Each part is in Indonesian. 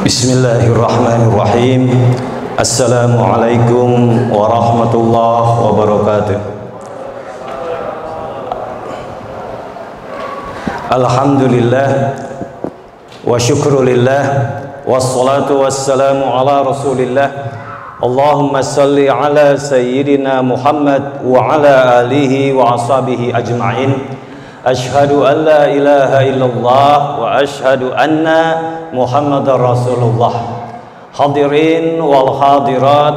Bismillahirrahmanirrahim. Assalamualaikum warahmatullahi wabarakatuh. Alhamdulillah wa syukrulillah wassalatu wassalamu ala rasulillah. Allahumma salli ala sayyidina Muhammad wa ala alihi wa ashabihi ajma'in. Ashhadu an la ilaha illallah wa ashhadu anna Muhammadar Rasulullah. Hadirin wal hadirat,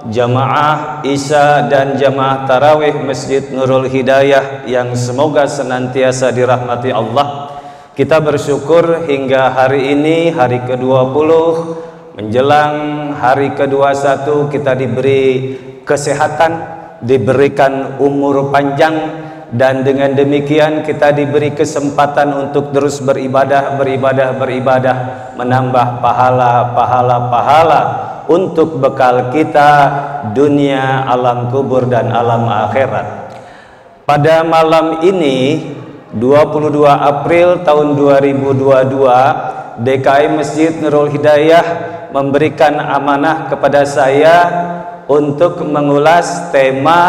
jamaah Isya dan jamaah tarawih Masjid Nurul Hidayah yang semoga senantiasa dirahmati Allah. Kita bersyukur hingga hari ini, hari ke-20 menjelang hari ke-21, kita diberi kesehatan, diberikan umur panjang, dan dengan demikian kita diberi kesempatan untuk terus beribadah, menambah pahala untuk bekal kita dunia, alam kubur dan alam akhirat. Pada malam ini 22 April tahun 2022, DKI Masjid Nurul Hidayah memberikan amanah kepada saya untuk mengulas tema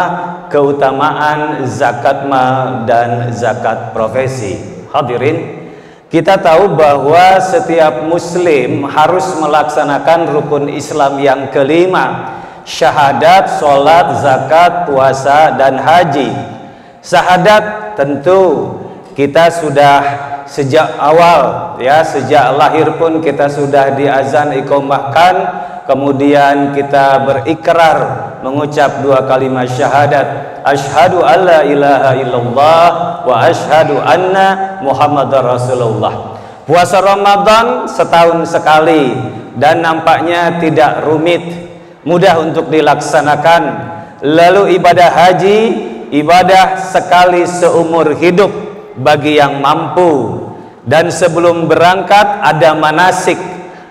keutamaan zakat mal dan zakat profesi. Hadirin, kita tahu bahwa setiap muslim harus melaksanakan rukun Islam yang kelima, syahadat, sholat, zakat, puasa, dan haji. Syahadat tentu kita sudah sejak awal, ya, sejak lahir pun kita sudah diazan iqamahkan. Kemudian kita berikrar mengucap dua kalimat syahadat, asyhadu alla ilaha illallah wa asyhadu anna Muhammadar Rasulullah. Puasa Ramadan setahun sekali dan nampaknya tidak rumit, mudah untuk dilaksanakan. Lalu ibadah haji, ibadah sekali seumur hidup bagi yang mampu. Dan sebelum berangkat ada manasik,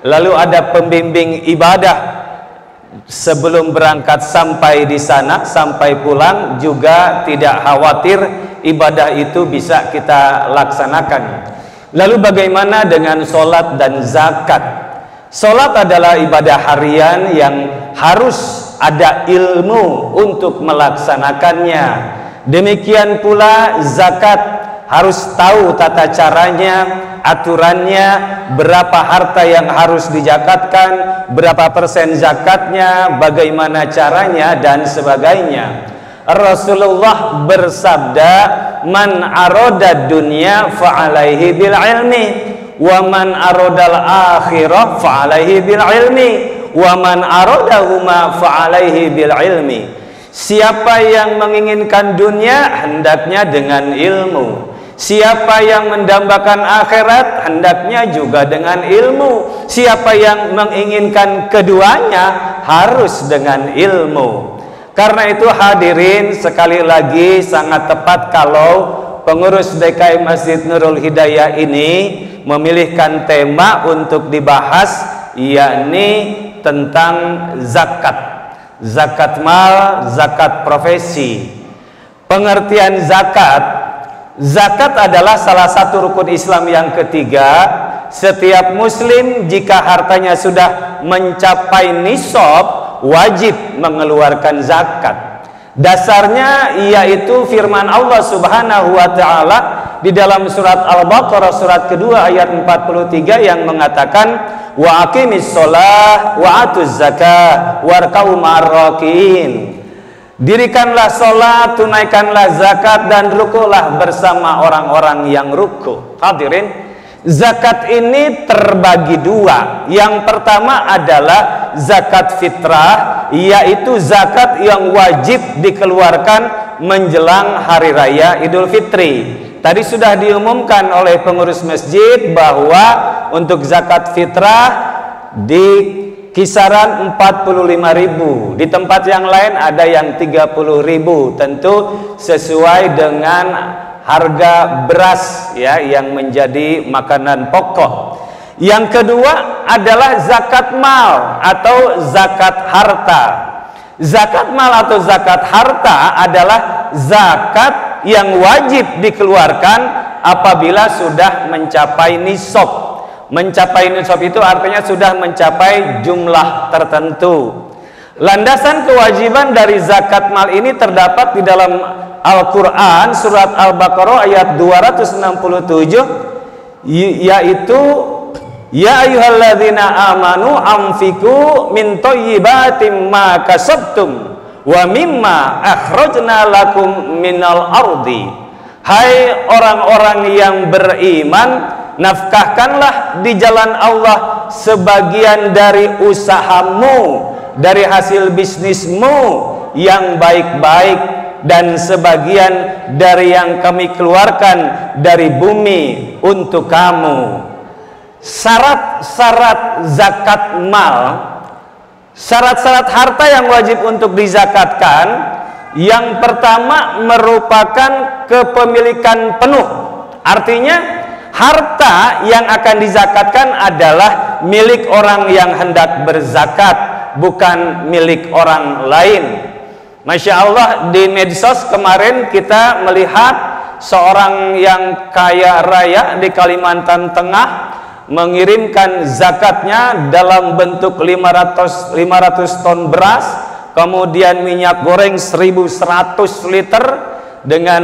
lalu ada pembimbing ibadah. Sebelum berangkat sampai di sana, sampai pulang juga tidak khawatir, ibadah itu bisa kita laksanakan. Lalu bagaimana dengan sholat dan zakat? Sholat adalah ibadah harian yang harus ada ilmu untuk melaksanakannya. Demikian pula zakat, harus tahu tata caranya, aturannya, berapa harta yang harus dizakatkan, berapa persen zakatnya, bagaimana caranya, dan sebagainya. Rasulullah bersabda, man aroda dunya fa'alaihi bil ilmi, wa man arodal akhirah fa'alaihi bil ilmi, wa man arodahuma fa'alaihi bil ilmi. Siapa yang menginginkan dunia, hendaknya dengan ilmu. Siapa yang mendambakan akhirat, hendaknya juga dengan ilmu. Siapa yang menginginkan keduanya, harus dengan ilmu. Karena itu hadirin, sekali lagi sangat tepat kalau pengurus DKI Masjid Nurul Hidayah ini memilihkan tema untuk dibahas, yakni tentang zakat. Zakat mal, zakat profesi. Pengertian zakat, zakat adalah salah satu rukun Islam yang ketiga. Setiap muslim jika hartanya sudah mencapai nisab, wajib mengeluarkan zakat. Dasarnya yaitu firman Allah Subhanahu wa taala di dalam surat Al-Baqarah surat kedua ayat 43 yang mengatakan, wa aqimis sholah wa atuz zakah warka'u ma'arrakin. Dirikanlah sholat, tunaikanlah zakat, dan rukulah bersama orang-orang yang ruku. Hadirin, zakat ini terbagi dua. Yang pertama adalah zakat fitrah, yaitu zakat yang wajib dikeluarkan menjelang hari raya Idul Fitri. Tadi sudah diumumkan oleh pengurus masjid bahwa untuk zakat fitrah di kisaran 45.000, di tempat yang lain ada yang 30.000, tentu sesuai dengan harga beras, ya, yang menjadi makanan pokok. Yang kedua adalah zakat mal atau zakat harta. Zakat mal atau zakat harta adalah zakat yang wajib dikeluarkan apabila sudah mencapai nisab. Mencapai nisab itu artinya sudah mencapai jumlah tertentu. Landasan kewajiban dari zakat mal ini terdapat di dalam Al-Quran surat Al-Baqarah ayat 267, yaitu ya ayyuhalladzina amanu anfiqu min thayyibatim ma kasabtum wa mimma akhrajna lakum minal ardi. Hai orang-orang yang beriman, nafkahkanlah di jalan Allah sebagian dari usahamu, dari hasil bisnismu yang baik-baik, dan sebagian dari yang kami keluarkan dari bumi untuk kamu. Syarat-syarat zakat mal, syarat-syarat harta yang wajib untuk dizakatkan, yang pertama merupakan kepemilikan penuh. Artinya harta yang akan dizakatkan adalah milik orang yang hendak berzakat, bukan milik orang lain. Masya Allah, di medsos kemarin kita melihat seorang yang kaya raya di Kalimantan Tengah mengirimkan zakatnya dalam bentuk 500 ton beras, kemudian minyak goreng 1100 liter dengan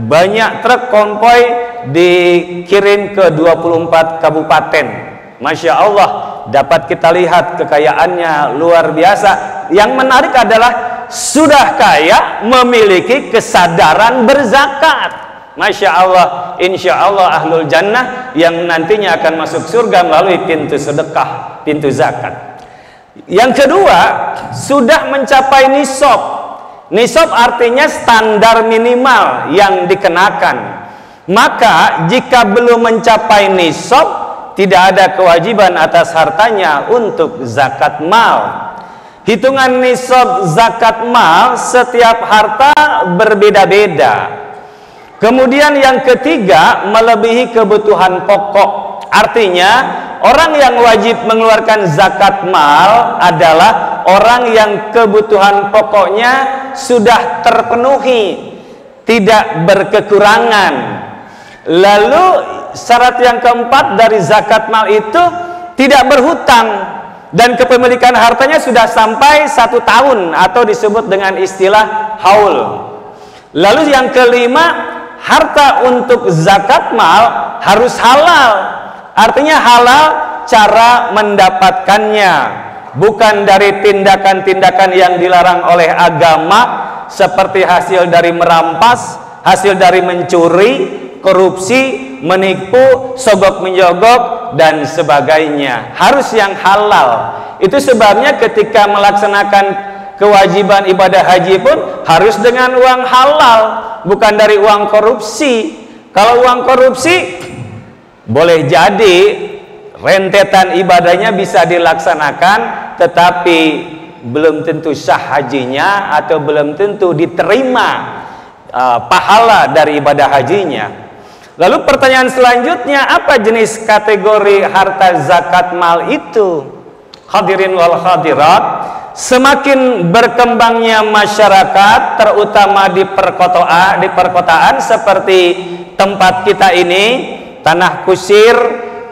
banyak truk konvoi dikirim ke 24 kabupaten. Masya Allah, dapat kita lihat kekayaannya luar biasa. Yang menarik adalah sudah kaya, memiliki kesadaran berzakat. Masya Allah, insya Allah ahlul jannah yang nantinya akan masuk surga melalui pintu sedekah, pintu zakat. Yang kedua, sudah mencapai nisab. Nisab artinya standar minimal yang dikenakan. Maka jika belum mencapai nisab, tidak ada kewajiban atas hartanya untuk zakat mal. Hitungan nisab zakat mal setiap harta berbeda-beda. Kemudian yang ketiga, melebihi kebutuhan pokok. Artinya orang yang wajib mengeluarkan zakat mal adalah orang yang kebutuhan pokoknya sudah terpenuhi, tidak berkekurangan. Lalu syarat yang keempat dari zakat mal itu tidak berhutang, dan kepemilikan hartanya sudah sampai 1 tahun atau disebut dengan istilah haul. Lalu yang kelima, harta untuk zakat mal harus halal. Artinya halal cara mendapatkannya, bukan dari tindakan-tindakan yang dilarang oleh agama seperti hasil dari merampas, hasil dari mencuri, korupsi, menipu, sogok menyogok, dan sebagainya. Harus yang halal. Itu sebabnya ketika melaksanakan kewajiban ibadah haji pun harus dengan uang halal, bukan dari uang korupsi. Kalau uang korupsi, boleh jadi rentetan ibadahnya bisa dilaksanakan, tetapi belum tentu sah hajinya atau belum tentu diterima pahala dari ibadah hajinya. Lalu pertanyaan selanjutnya, apa jenis kategori harta zakat mal itu? Hadirin wal hadirat, semakin berkembangnya masyarakat, terutama di perkotaan seperti tempat kita ini, Tanah Kusir,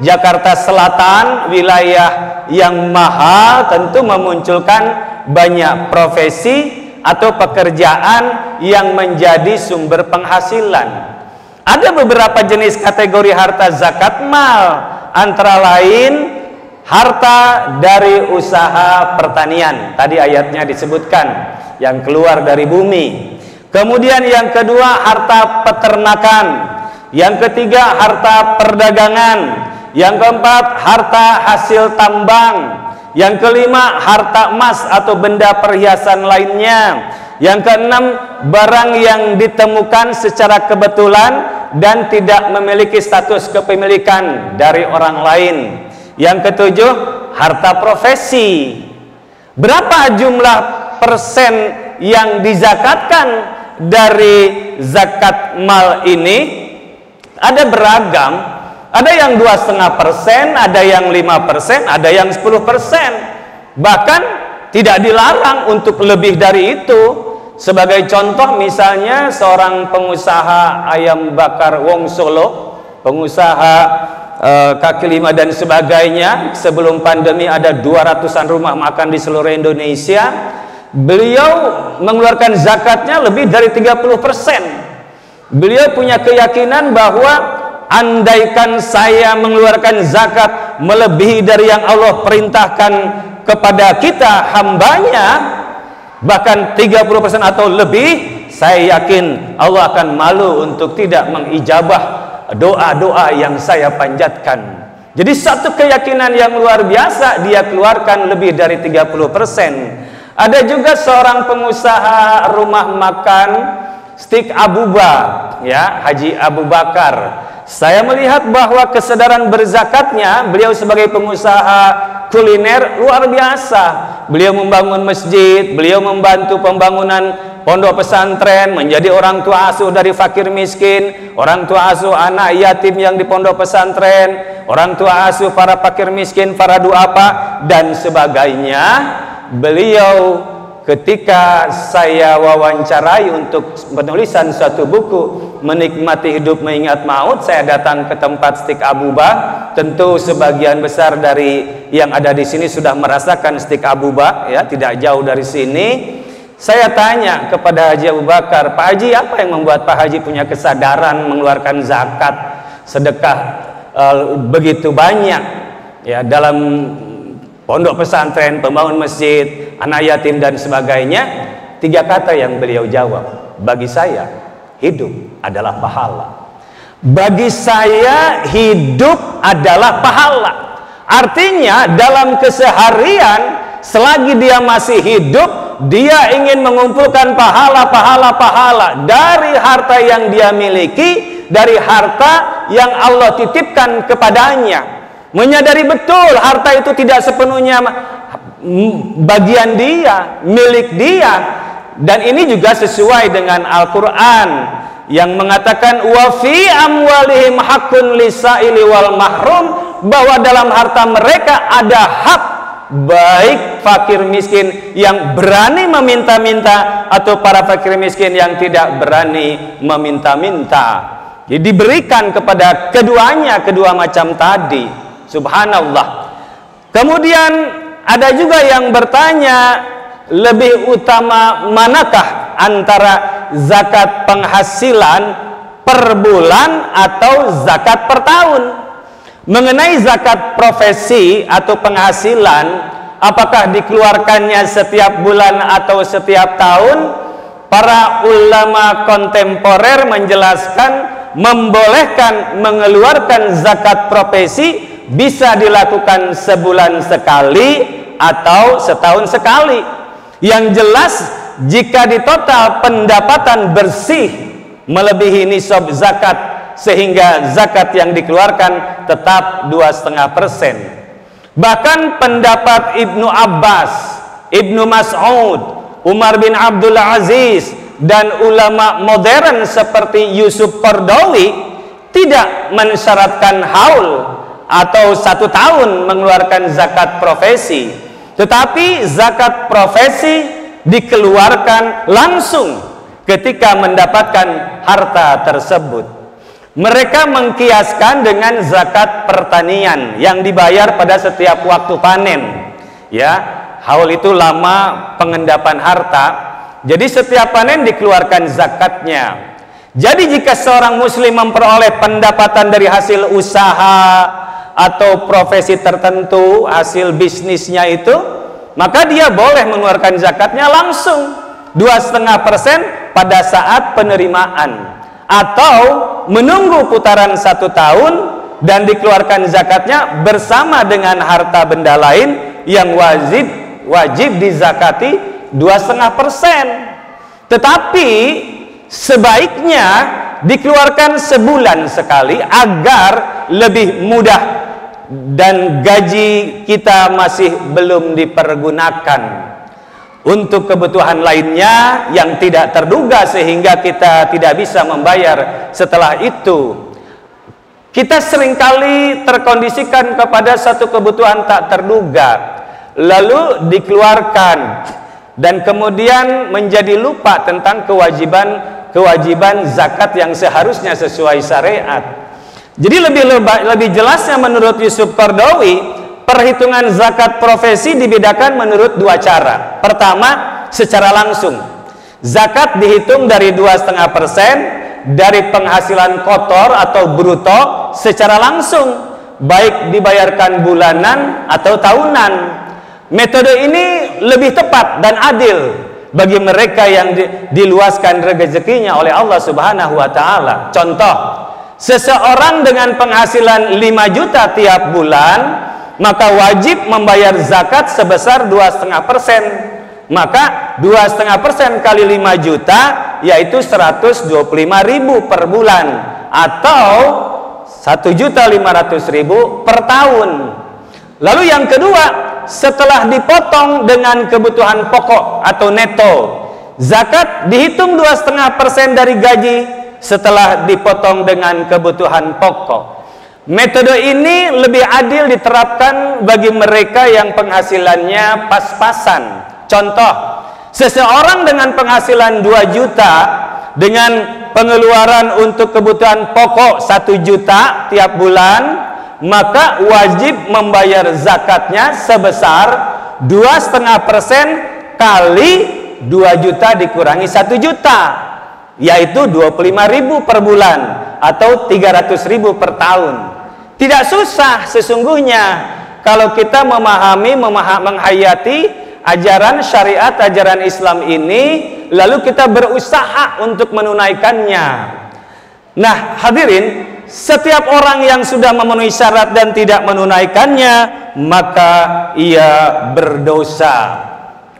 Jakarta Selatan, wilayah yang mahal, tentu memunculkan banyak profesi atau pekerjaan yang menjadi sumber penghasilan. Ada beberapa jenis kategori harta zakat mal, antara lain harta dari usaha pertanian. Tadi ayatnya disebutkan yang keluar dari bumi. Kemudian yang kedua, harta peternakan. Yang ketiga, harta perdagangan. Yang keempat, harta hasil tambang. Yang kelima, harta emas atau benda perhiasan lainnya. Yang keenam, barang yang ditemukan secara kebetulan dan tidak memiliki status kepemilikan dari orang lain. Yang ketujuh, harta profesi. Berapa jumlah persen yang dizakatkan dari zakat mal ini? Ada beragam. Ada yang 2,5%, ada yang 5%, ada yang 10%. Bahkan tidak dilarang untuk lebih dari itu. Sebagai contoh, misalnya seorang pengusaha ayam bakar Wong Solo, pengusaha kaki lima dan sebagainya. Sebelum pandemi ada 200-an rumah makan di seluruh Indonesia. Beliau mengeluarkan zakatnya lebih dari 30%. Beliau punya keyakinan bahwa andaikan saya mengeluarkan zakat melebihi dari yang Allah perintahkan kepada kita hambanya, bahkan 30% atau lebih, saya yakin Allah akan malu untuk tidak mengijabah doa-doa yang saya panjatkan. Jadi satu keyakinan yang luar biasa dia keluarkan lebih dari 30%. Ada juga seorang pengusaha rumah makan Steak Abuba, ya, Haji Abu Bakar. Saya melihat bahwa kesadaran berzakatnya beliau sebagai pengusaha kuliner luar biasa. Beliau membangun masjid, beliau membantu pembangunan pondok pesantren, menjadi orang tua asuh dari fakir miskin, orang tua asuh anak yatim yang di pondok pesantren, orang tua asuh para fakir miskin, para duafa dan sebagainya. Beliau ketika saya wawancarai untuk penulisan suatu buku Menikmati Hidup Mengingat Maut, saya datang ke tempat Steak Abuba. Tentu sebagian besar dari yang ada di sini sudah merasakan Steak Abuba, ya, tidak jauh dari sini. Saya tanya kepada Haji Abu Bakar, Pak Haji, apa yang membuat Pak Haji punya kesadaran mengeluarkan zakat, sedekah begitu banyak, ya, dalam pondok pesantren, pembangun masjid, anak yatim dan sebagainya? 3 kata yang beliau jawab, bagi saya hidup adalah pahala. Bagi saya hidup adalah pahala. Artinya dalam keseharian selagi dia masih hidup, dia ingin mengumpulkan pahala dari harta yang dia miliki, dari harta yang Allah titipkan kepadanya. Menyadari betul harta itu tidak sepenuhnya bagian dia, milik dia. Dan ini juga sesuai dengan Al-Quran yang mengatakan wa fi amwalihim haqqun lisaili wal mahrum, bahwa dalam harta mereka ada hak, baik fakir miskin yang berani meminta-minta atau para fakir miskin yang tidak berani meminta-minta. Jadi diberikan kepada keduanya, kedua macam tadi. Subhanallah. Kemudian ada juga yang bertanya, lebih utama manakah antara zakat penghasilan per bulan atau zakat per tahun? Mengenai zakat profesi atau penghasilan, apakah dikeluarkannya setiap bulan atau setiap tahun? Para ulama kontemporer menjelaskan membolehkan mengeluarkan zakat profesi bisa dilakukan sebulan sekali atau setahun sekali. Yang jelas jika di total pendapatan bersih melebihi nisab zakat, sehingga zakat yang dikeluarkan tetap 2,5%. Bahkan pendapat Ibnu Abbas, Ibnu Mas'ud, Umar bin Abdul Aziz dan ulama modern seperti Yusuf Qardawi tidak mensyaratkan haul atau 1 tahun mengeluarkan zakat profesi, tetapi zakat profesi dikeluarkan langsung ketika mendapatkan harta tersebut. Mereka mengkiaskan dengan zakat pertanian yang dibayar pada setiap waktu panen, ya. Haul itu lama pengendapan harta, jadi setiap panen dikeluarkan zakatnya. Jadi jika seorang muslim memperoleh pendapatan dari hasil usaha atau profesi tertentu, hasil bisnisnya itu, maka dia boleh mengeluarkan zakatnya langsung 2,5% pada saat penerimaan, atau menunggu putaran 1 tahun dan dikeluarkan zakatnya bersama dengan harta benda lain yang wajib dizakati 2,5%. Tetapi sebaiknya dikeluarkan sebulan sekali agar lebih mudah dan gaji kita masih belum dipergunakan untuk kebutuhan lainnya yang tidak terduga, sehingga kita tidak bisa membayar setelah itu. Kita seringkali terkondisikan kepada satu kebutuhan tak terduga, lalu dikeluarkan, dan kemudian menjadi lupa tentang kewajiban zakat yang seharusnya sesuai syariat. Jadi lebih jelasnya menurut Yusuf Qaradawi, perhitungan zakat profesi dibedakan menurut dua cara. Pertama, secara langsung. Zakat dihitung dari 2,5% dari penghasilan kotor atau bruto secara langsung, baik dibayarkan bulanan atau tahunan. Metode ini lebih tepat dan adil bagi mereka yang diluaskan rezekinya oleh Allah Subhanahu wa taala. Contoh, seseorang dengan penghasilan 5 juta tiap bulan, maka wajib membayar zakat sebesar 2,5%. Maka 2,5% kali 5 juta yaitu 125.000 per bulan, atau 1.500.000 per tahun. Lalu yang kedua, setelah dipotong dengan kebutuhan pokok atau neto, zakat dihitung 2,5% dari gaji setelah dipotong dengan kebutuhan pokok. Metode ini lebih adil diterapkan bagi mereka yang penghasilannya pas-pasan. Contoh, seseorang dengan penghasilan 2 juta dengan pengeluaran untuk kebutuhan pokok 1 juta tiap bulan, maka wajib membayar zakatnya sebesar 2,5% kali 2 juta dikurangi 1 juta, yaitu 25.000 per bulan atau 300.000 per tahun. Tidak susah sesungguhnya kalau kita menghayati ajaran syariat, ajaran Islam ini, lalu kita berusaha untuk menunaikannya. Nah, hadirin, setiap orang yang sudah memenuhi syarat dan tidak menunaikannya, maka ia berdosa.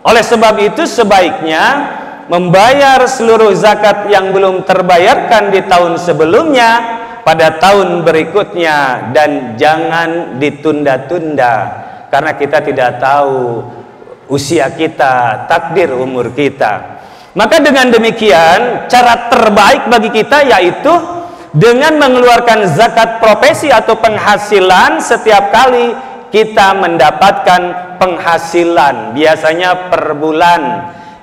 Oleh sebab itu sebaiknya membayar seluruh zakat yang belum terbayarkan di tahun sebelumnya pada tahun berikutnya, dan jangan ditunda-tunda karena kita tidak tahu usia kita, takdir umur kita. Maka dengan demikian, cara terbaik bagi kita yaitu dengan mengeluarkan zakat profesi atau penghasilan setiap kali kita mendapatkan penghasilan, biasanya per bulan.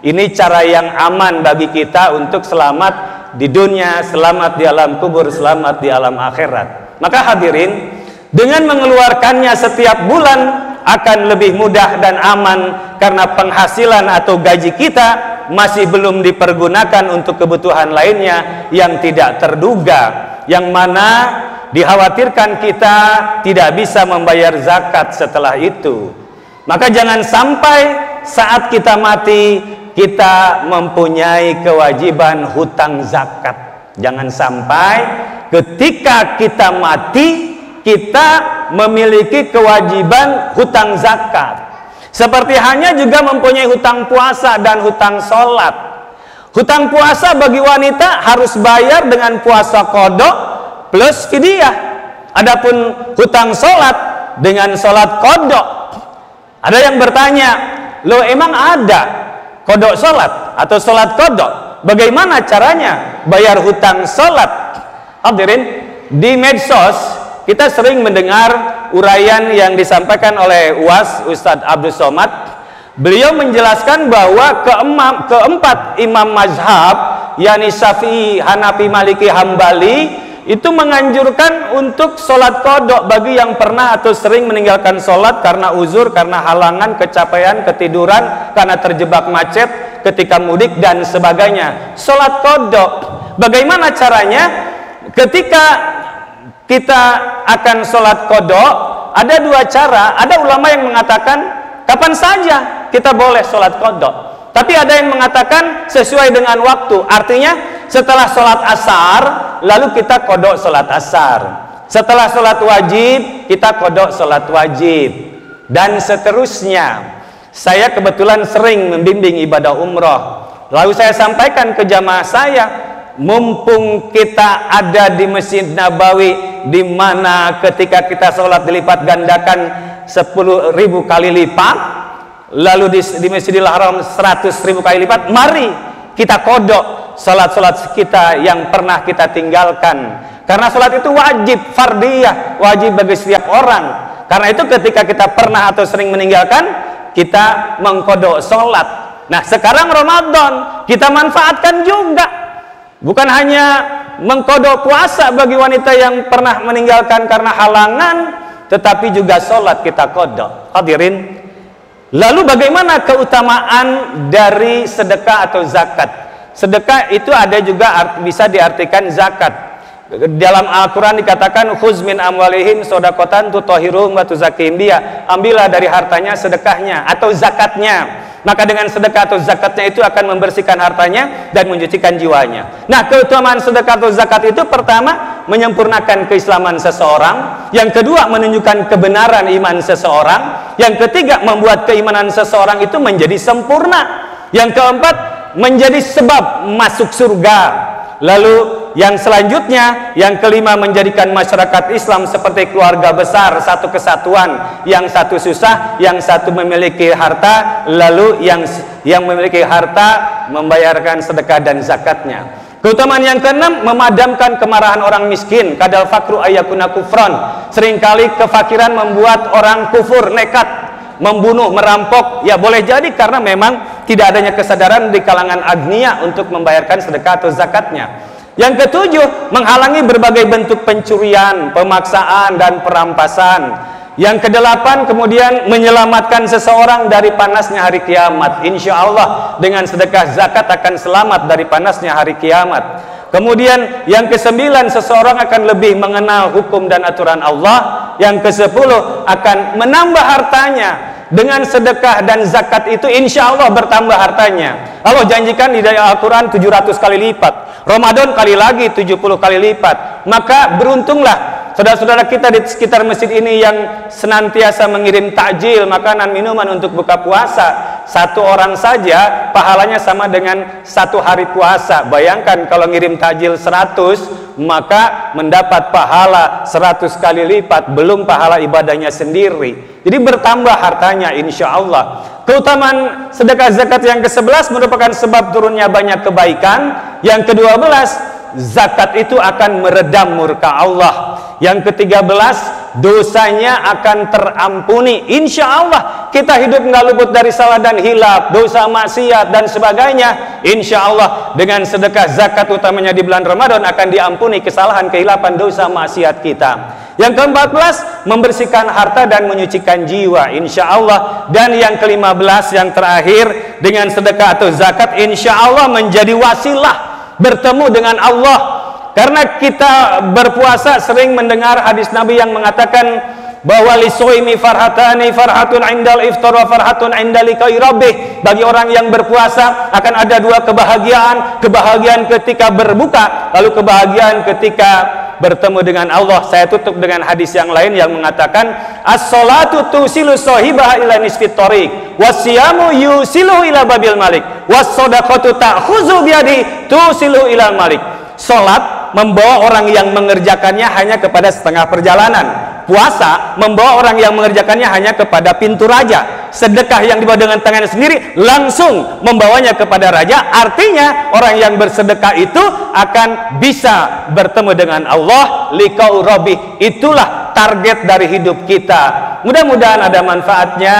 Ini cara yang aman bagi kita untuk selamat di dunia, selamat di alam kubur, selamat di alam akhirat. Maka hadirin, dengan mengeluarkannya setiap bulan akan lebih mudah dan aman, karena penghasilan atau gaji kita masih belum dipergunakan untuk kebutuhan lainnya yang tidak terduga, yang mana dikhawatirkan kita tidak bisa membayar zakat setelah itu. Maka jangan sampai saat kita mati kita mempunyai kewajiban hutang zakat. Jangan sampai ketika kita mati kita memiliki kewajiban hutang zakat. Seperti halnya juga mempunyai hutang puasa dan hutang sholat. Hutang puasa bagi wanita harus bayar dengan puasa qadha plus fidyah. Adapun hutang sholat dengan sholat qadha. Ada yang bertanya, loh emang ada qadha sholat atau sholat qadha? Bagaimana caranya bayar hutang sholat? Hadirin, di medsos kita sering mendengar uraian yang disampaikan oleh UAS Ustadz Abdul Somad. Beliau menjelaskan bahwa keempat imam mazhab, yakni Syafi'i, Hanafi, Maliki, Hambali, itu menganjurkan untuk sholat qadha bagi yang pernah atau sering meninggalkan sholat karena uzur, karena halangan, kecapean, ketiduran, karena terjebak macet ketika mudik dan sebagainya. Sholat qadha, bagaimana caranya? Ketika kita akan sholat qadha, ada dua cara. Ada ulama yang mengatakan kapan saja kita boleh sholat qadha, tapi ada yang mengatakan sesuai dengan waktu. Artinya setelah sholat asar lalu kita qadha sholat asar, setelah sholat wajib kita qadha sholat wajib, dan seterusnya. Saya kebetulan sering membimbing ibadah umroh, lalu saya sampaikan ke jamaah saya, mumpung kita ada di Masjid Nabawi, di mana ketika kita sholat dilipat gandakan 10.000 kali lipat, lalu di Masjidil Haram 100.000 kali lipat, mari kita qadha sholat-sholat kita yang pernah kita tinggalkan, karena sholat itu wajib, fardiyah, wajib bagi setiap orang. Karena itu ketika kita pernah atau sering meninggalkan, kita mengqadha sholat. Nah, sekarang Ramadan kita manfaatkan juga. Bukan hanya mengkodok puasa bagi wanita yang pernah meninggalkan karena halangan, tetapi juga sholat kita kodok. Hadirin, lalu bagaimana keutamaan dari sedekah atau zakat? Sedekah itu ada juga bisa diartikan zakat. Dalam Al-Quran dikatakan khuz min amwalihim sodakotan tutahhiruhum wa tuzakkihim biha. Ambillah dari hartanya sedekahnya atau zakatnya. Maka dengan sedekah atau zakatnya itu akan membersihkan hartanya dan menyucikan jiwanya. Nah, keutamaan sedekah atau zakat itu pertama menyempurnakan keislaman seseorang, yang kedua menunjukkan kebenaran iman seseorang, yang ketiga membuat keimanan seseorang itu menjadi sempurna, yang keempat menjadi sebab masuk surga. Lalu yang selanjutnya, yang kelima, menjadikan masyarakat Islam seperti keluarga besar, satu kesatuan, yang satu susah, yang satu memiliki harta, lalu yang memiliki harta membayarkan sedekah dan zakatnya. Keutamaan yang keenam, memadamkan kemarahan orang miskin. Kadal fakru ayakuna kufron. Seringkali kefakiran membuat orang kufur, nekat membunuh, merampok. Ya boleh jadi karena memang tidak adanya kesadaran di kalangan agniya untuk membayarkan sedekah atau zakatnya. Yang ketujuh, menghalangi berbagai bentuk pencurian, pemaksaan, dan perampasan. Yang kedelapan, kemudian menyelamatkan seseorang dari panasnya hari kiamat. Insya Allah dengan sedekah zakat akan selamat dari panasnya hari kiamat. Kemudian yang kesembilan, seseorang akan lebih mengenal hukum dan aturan Allah. Yang kesepuluh, akan menambah hartanya. Dengan sedekah dan zakat itu insya Allah bertambah hartanya. Allah janjikan di dalam Al-Quran 700 kali lipat, Ramadan kali lagi 70 kali lipat. Maka beruntunglah saudara-saudara kita di sekitar masjid ini yang senantiasa mengirim takjil, makanan, minuman untuk buka puasa. Satu orang saja pahalanya sama dengan satu hari puasa. Bayangkan kalau ngirim takjil 100, maka mendapat pahala 100 kali lipat, belum pahala ibadahnya sendiri. Jadi bertambah hartanya insya Allah. Keutamaan sedekah zakat yang ke-11 merupakan sebab turunnya banyak kebaikan. Yang ke-12, zakat itu akan meredam murka Allah. Yang ke-13, dosanya akan terampuni. Insya Allah kita hidup nggak luput dari salah dan hilaf, dosa, maksiat dan sebagainya. Insya Allah dengan sedekah zakat utamanya di bulan Ramadan akan diampuni kesalahan, kehilafan, dosa, maksiat kita. Yang ke-14, membersihkan harta dan menyucikan jiwa, insya Allah. Dan yang ke-15, yang terakhir, dengan sedekah atau zakat insya Allah menjadi wasilah bertemu dengan Allah. Karena kita berpuasa sering mendengar hadis Nabi yang mengatakan bahwa lisuimi farhatani, farhatun indal iftar wa farhatun indal liqa'i rabbih. Bagi orang yang berpuasa akan ada dua kebahagiaan, kebahagiaan ketika berbuka, lalu kebahagiaan ketika bertemu dengan Allah. Saya tutup dengan hadis yang lain yang mengatakan as-salatu tusilu sahibaha ila nisfit thariq was-siyamu yusilu ila babil malik was-shadaqatu ta'khuzu biyadi tusilu ila malik. Salat membawa orang yang mengerjakannya hanya kepada setengah perjalanan. Puasa membawa orang yang mengerjakannya hanya kepada pintu raja. Sedekah yang dibawa dengan tangan sendiri langsung membawanya kepada raja. Artinya orang yang bersedekah itu akan bisa bertemu dengan Allah, liqa'u rabbih. Itulah target dari hidup kita. Mudah-mudahan ada manfaatnya,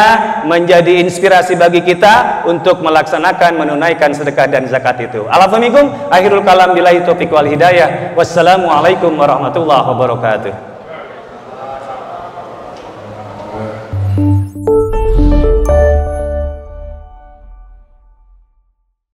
menjadi inspirasi bagi kita untuk melaksanakan, menunaikan sedekah dan zakat itu. Alhamdulillah, akhirul kalam billahi taufiq wal hidayah. Wassalamualaikum warahmatullahi wabarakatuh.